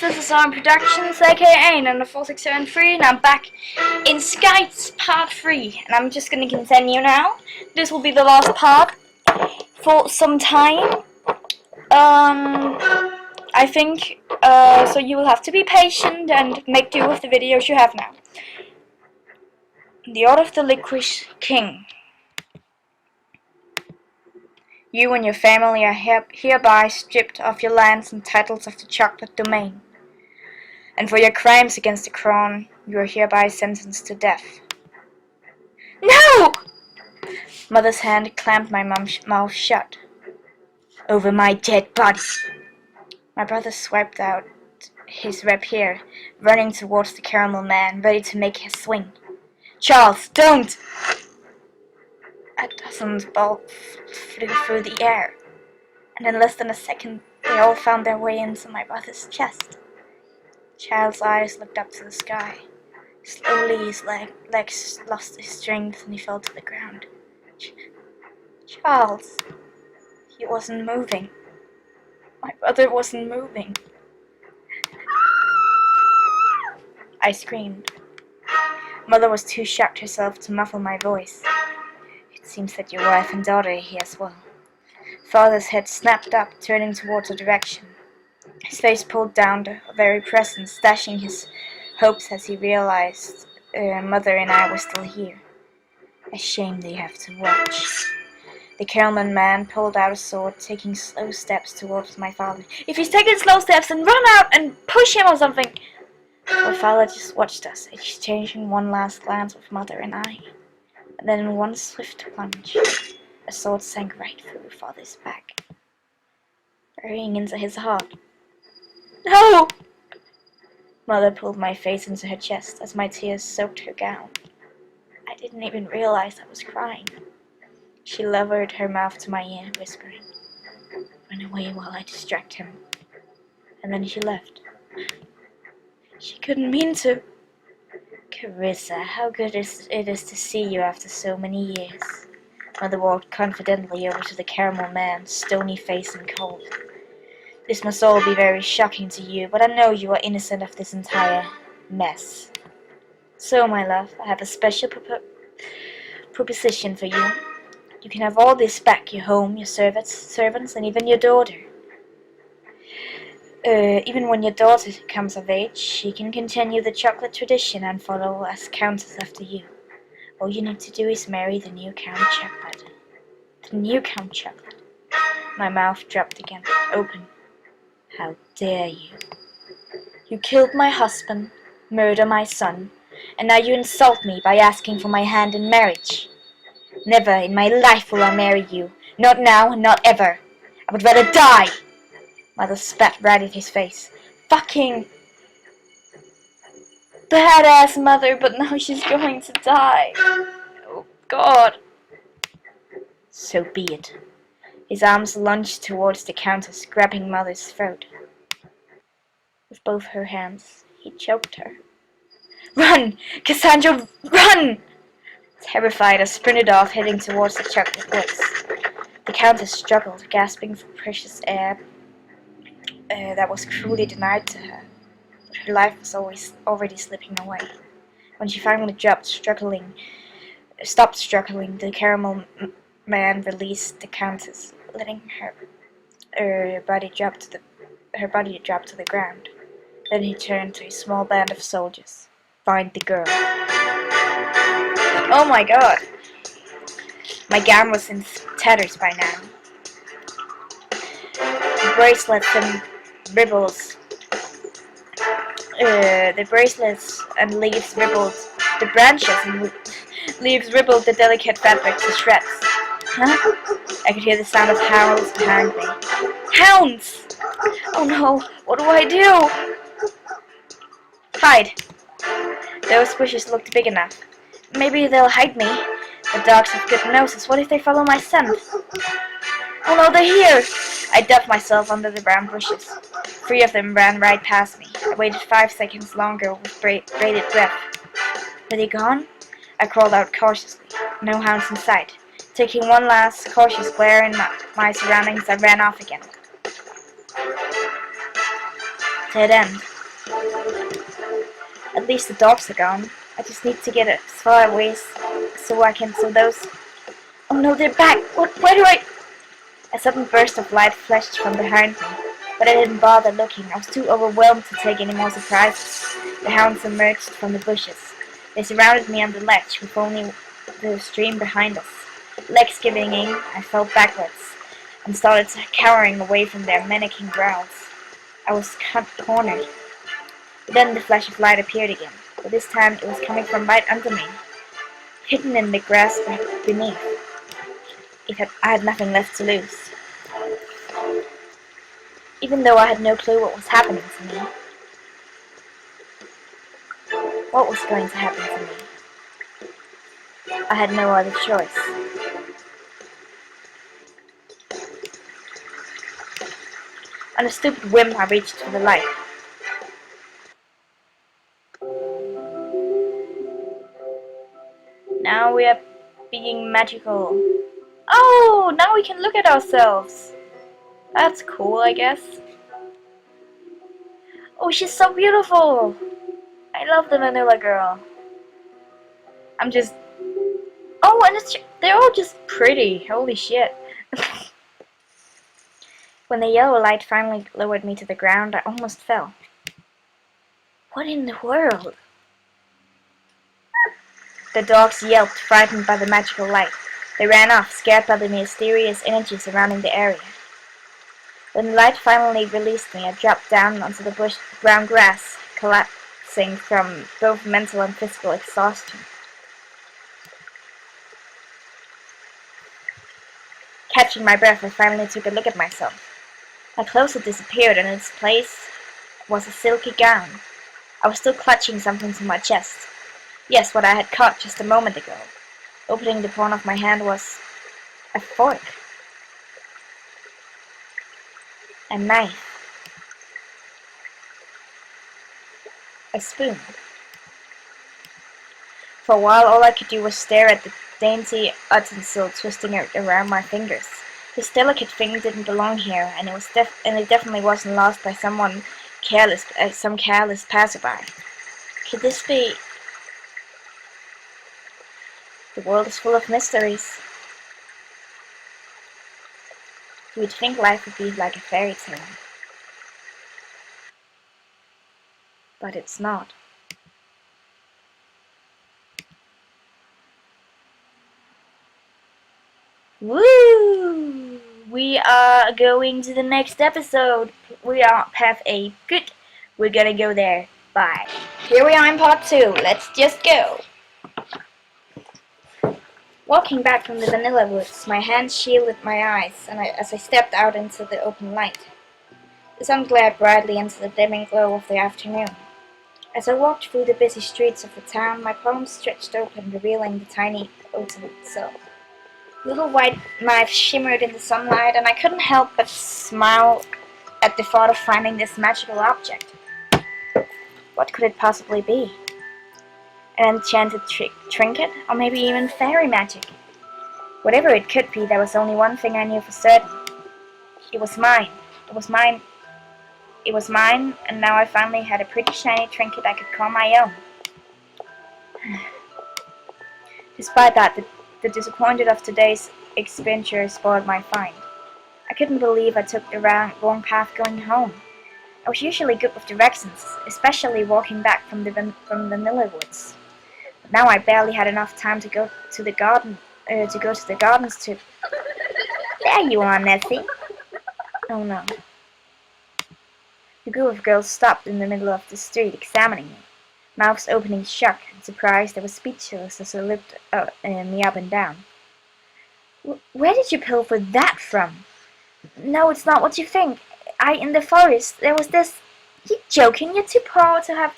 this is Arm Productions, aka Number 4673, and I'm back in Skights Part 3, and I'm just going to continue now. This will be the last part for some time, I think, so you will have to be patient and make do with the videos you have now. The Order of the Licorice King. You and your family are hereby stripped of your lands and titles of the Chocolate Domain. And for your crimes against the crown, you are hereby sentenced to death. No! Mother's hand clamped my mouth shut. Over my dead body. My brother swiped out his rapier, running towards the caramel man, ready to make his swing. Charles, don't! A dozen bolts flew through the air, and in less than a second, they all found their way into my brother's chest. Charles' eyes looked up to the sky. Slowly his legs lost his strength and he fell to the ground. Charles! He wasn't moving. My brother wasn't moving. I screamed. Mother was too shocked herself to muffle my voice. It seems that your wife and daughter are here as well. Father's head snapped up, turning towards a direction. His face pulled down the very presence, dashing his hopes as he realized Mother and I were still here. A shame they have to watch. The caramel man pulled out a sword, taking slow steps towards my father. If he's taking slow steps, then run out and push him or something! My father just watched us, exchanging one last glance with Mother and I. And then in one swift plunge, a sword sank right through Father's back, burying into his heart. No! Mother pulled my face into her chest as my tears soaked her gown. I didn't even realize I was crying. She lowered her mouth to my ear, whispering, "Run away while I distract him." And then she left. She couldn't mean to. Carissa, how good it is to see you after so many years. Mother walked confidently over to the caramel man, stony face and cold. This must all be very shocking to you, but I know you are innocent of this entire mess. So, my love, I have a special proposition for you. You can have all this back, your home, your servants, and even your daughter. Even when your daughter comes of age, she can continue the chocolate tradition and follow as countess after you. All you need to do is marry the new Count Chocolate. The new Count Chocolate. My mouth dropped again, open. How dare you? You killed my husband, murdered my son, and now you insult me by asking for my hand in marriage. Never in my life will I marry you. Not now, not ever. I would rather die. Mother spat right in his face. Fucking badass Mother, but now she's going to die. Oh God. So be it. His arms lunged towards the Countess, grabbing Mother's throat. With both her hands, he choked her. Run! Cassandra, run! Terrified, I sprinted off, heading towards the chocolate woods. The Countess struggled, gasping for precious air that was cruelly denied to her. But her life was already slipping away. When she finally stopped struggling, the caramel man released the Countess, letting her body drop to the ground. Then he turned to a small band of soldiers. Find the girl. Oh my God! My gown was in tatters by now. The bracelets and ribbons. The bracelets and leaves rippled. The branches and leaves rippled the delicate fabric to shreds. Huh? I could hear the sound of howls behind me. Hounds! Oh no! What do I do? Hide. Those bushes looked big enough. Maybe they'll hide me. The dogs have good noses. What if they follow my scent? Oh no, they're here! I ducked myself under the brown bushes. 3 of them ran right past me. I waited 5 seconds longer with bated breath. Were they gone? I crawled out cautiously. No hounds in sight. Taking one last cautious glare in my surroundings, I ran off again. Dead end. At least the dogs are gone. I just need to get as far away so those... Oh no, they're back! Where do I... A sudden burst of light flashed from behind me, but I didn't bother looking. I was too overwhelmed to take any more surprises. The hounds emerged from the bushes. They surrounded me on the ledge, with only the stream behind us. Legs giving in, I fell backwards, and started cowering away from their menacing growls. I was cornered. Then the flash of light appeared again, but this time it was coming from right under me, hidden in the grass beneath. I had nothing left to lose. Even though I had no clue what was happening to me. What was going to happen to me? I had no other choice. On a stupid whim, I reached for the light. Now we are being magical. Oh, now we can look at ourselves. That's cool, I guess. Oh, she's so beautiful. I love the vanilla girl. I'm just... Oh, and they're all just pretty. Holy shit. When the yellow light finally lowered me to the ground, I almost fell. What in the world? The dogs yelped, frightened by the magical light. They ran off, scared by the mysterious energy surrounding the area. When the light finally released me, I dropped down onto the brown grass, collapsing from both mental and physical exhaustion. Catching my breath, I finally took a look at myself. My clothes had disappeared, and in its place was a silky gown. I was still clutching something to my chest. Yes, what I had caught just a moment ago. Opening the palm of my hand was a fork. A knife. A spoon. For a while, all I could do was stare at the dainty utensil twisting around my fingers. This delicate thing didn't belong here, and it definitely wasn't lost by some careless passerby. Could this be? The world is full of mysteries. You would think life would be like a fairy tale, but it's not. Woo! We are going to the next episode. We are path A. Good. We're gonna go there. Bye. Here we are in part 2. Let's just go. Walking back from the vanilla woods, my hands shielded my eyes as I stepped out into the open light. The sun glared brightly into the dimming glow of the afternoon. As I walked through the busy streets of the town, my palms stretched open, revealing the tiny ocean itself. Little white knives shimmered in the sunlight, and I couldn't help but smile at the thought of finding this magical object. What could it possibly be? An enchanted trinket, or maybe even fairy magic? Whatever it could be, there was only one thing I knew for certain. It was mine. It was mine. It was mine, and now I finally had a pretty shiny trinket I could call my own. Despite that, the disappointment of today's adventure spoiled my find. I couldn't believe I took the wrong path going home. I was usually good with directions, especially walking back from the vanilla woods. But now I barely had enough time to go to the gardens to... There you are, Nessie. Oh no. The group of girls stopped in the middle of the street, examining me. Mouths open in shock and surprise. They were speechless as they looked me up and down. Where did you pilfer that from? No, it's not what you think. In the forest, there was this... You're joking, you're too poor to have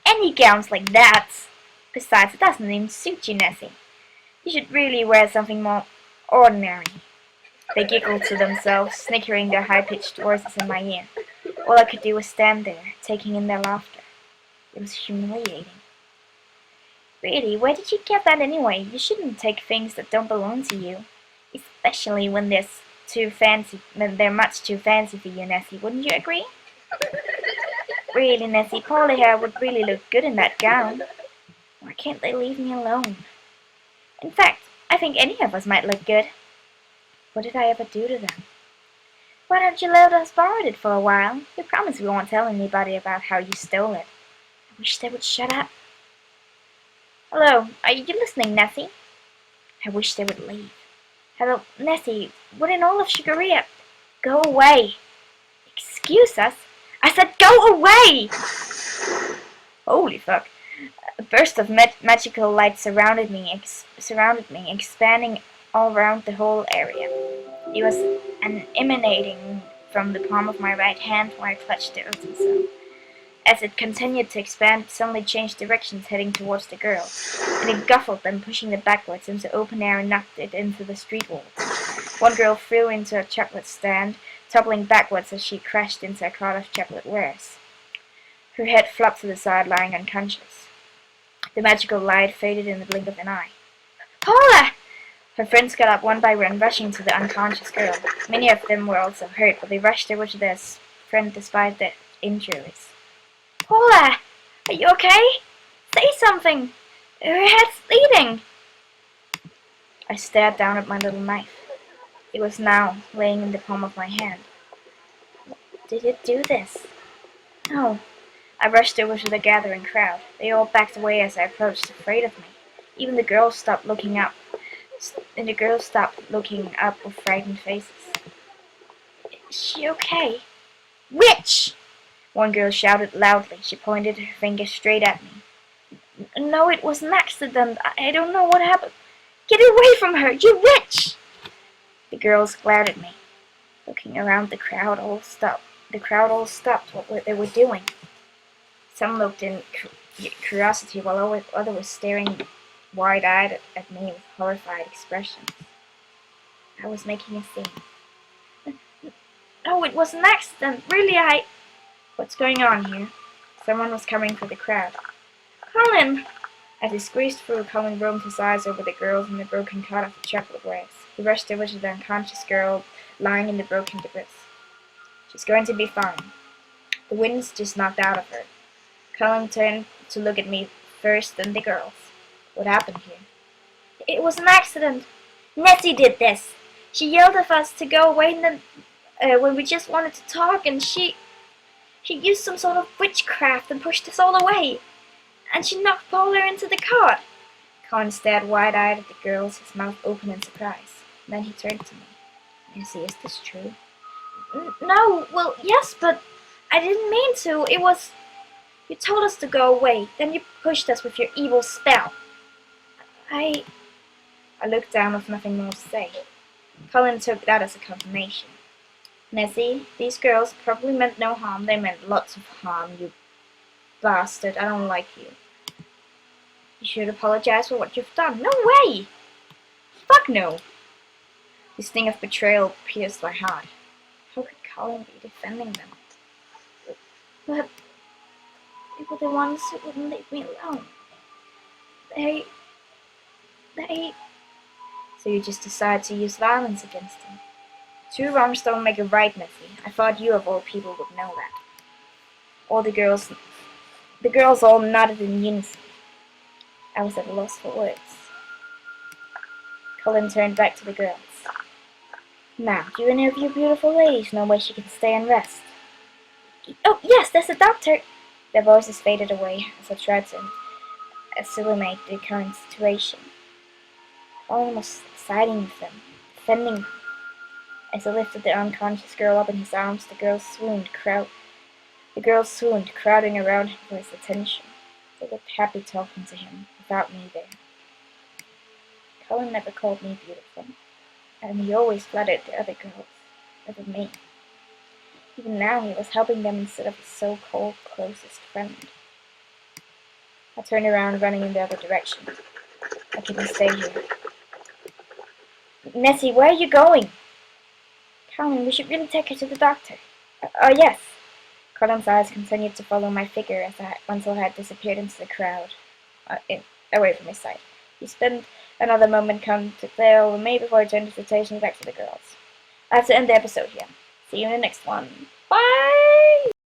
any gowns like that. Besides, it doesn't even suit you, Nessie. You should really wear something more ordinary. They giggled to themselves, snickering their high-pitched voices in my ear. All I could do was stand there, taking in their laughter. It was humiliating. Really, where did you get that anyway? You shouldn't take things that don't belong to you. Especially when they're much too fancy for you, Nessie. Wouldn't you agree? Really, Nessie, Polly hair would really look good in that gown. Why can't they leave me alone? In fact, I think any of us might look good. What did I ever do to them? Why don't you let us borrow it for a while? We promise we won't tell anybody about how you stole it. I wish they would shut up. Hello, are you listening, Nessie? I wish they would leave. Hello, Nessie, we're in all of Sugaria. Go away. Excuse us? I said go away! Holy fuck. A burst of magical light surrounded me, expanding all around the whole area. It was emanating from the palm of my right hand where I clutched the earthen cell. As it continued to expand, it suddenly changed directions, heading towards the girl, and it guffled them, pushing them backwards into open air and knocked it into the street walls. One girl flew into a chocolate stand, toppling backwards as she crashed into a cart of chocolate wares. Her head flopped to the side, lying unconscious. The magical light faded in the blink of an eye. Paula! Her friends got up one by one, rushing to the unconscious girl. Many of them were also hurt, but they rushed over to their friend despite their injuries. Paula! Are you okay? Say something! Her head's bleeding! I stared down at my little knife. It was now laying in the palm of my hand. Did it do this? No. I rushed over to the gathering crowd. They all backed away as I approached, afraid of me. Even the girls stopped looking up. With frightened faces. Is she okay? Witch! One girl shouted loudly. She pointed her finger straight at me. No, it was an accident. I don't know what happened. Get away from her, you witch! The girls glared at me. Looking around, the crowd all stopped what they were doing. Some looked in curiosity while others were staring wide-eyed at me with horrified expressions. I was making a scene. No, it was an accident. Really, What's going on here? Someone was coming for the crowd. Colin! As he squeezed through, Colin roamed his eyes over the girls in the broken cart of the chocolate wares. He rushed over to the unconscious girl lying in the broken debris. She's going to be fine. The wind's just knocked out of her. Colin turned to look at me first, then the girls. What happened here? It was an accident. Nessie did this. She yelled at us to go away, and then when we just wanted to talk, and she used some sort of witchcraft and pushed us all away. And she knocked Paula into the cart. Colin stared wide-eyed at the girls, his mouth open in surprise. Then he turned to me. Nessie, is this true? No, well, yes, but I didn't mean to. It was... You told us to go away. Then you pushed us with your evil spell. I looked down with nothing more to say. Colin took that as a confirmation. Nessie, these girls probably meant no harm. They meant lots of harm, you bastard. I don't like you. You should apologize for what you've done. No way! Fuck no! The sting of betrayal pierced my heart. How could Colin be defending them? But they were the ones who wouldn't leave me alone. They... So you just decided to use violence against them. Two wrongs don't make a right, Nessie. I thought you of all people would know that. All the girls all nodded in unison. I was at a loss for words. Colin turned back to the girls. Now, do any of you beautiful ladies know where she can stay and rest? Oh, yes, there's a doctor. Their voices faded away as I tried to assimilate the current situation. Colin was siding with them, defending them. As he lifted the unconscious girl up in his arms, the girls swooned, crowding around him for his attention. They looked happy talking to him, without me there. Colin never called me beautiful, and he always flattered the other girls, never me. Even now he was helping them instead of his so-called closest friend. I turned around, running in the other direction. I couldn't stay here. Nessie, where are you going? Colin, we should really take her to the doctor. Yes. Colin's eyes continued to follow my figure until I had disappeared into the crowd, away from his sight. He spent another moment come to play over me before he turned his attention back to the girls. I have to end the episode here. See you in the next one. Bye!